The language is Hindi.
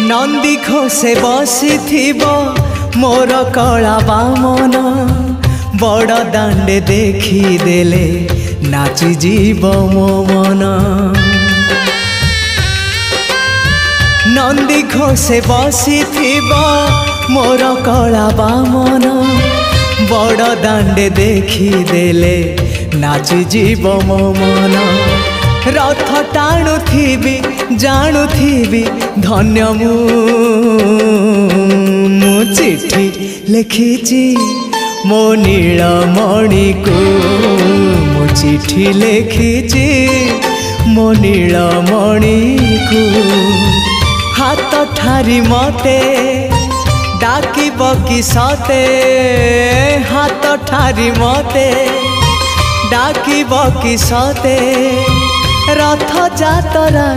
नंदी घोषे बसी मोर कला बामन बड़ दांडे देखी देले नाची जीव मो मन। नंदी घोषे बसी मोर कला बामन बड़ दांडे देखी देले नाची जीव मो मन। रथ टाणुथिबी जाणुथिबी धन्य मु चिट्ठी लिखिची मो नीलमणि को मु चिट्ठी लिखिची मो नीलमणि को। हाथ ठारी मते डाकिब कि सते हाथ ठारी मते डाकिब कि सते रथ जातरा।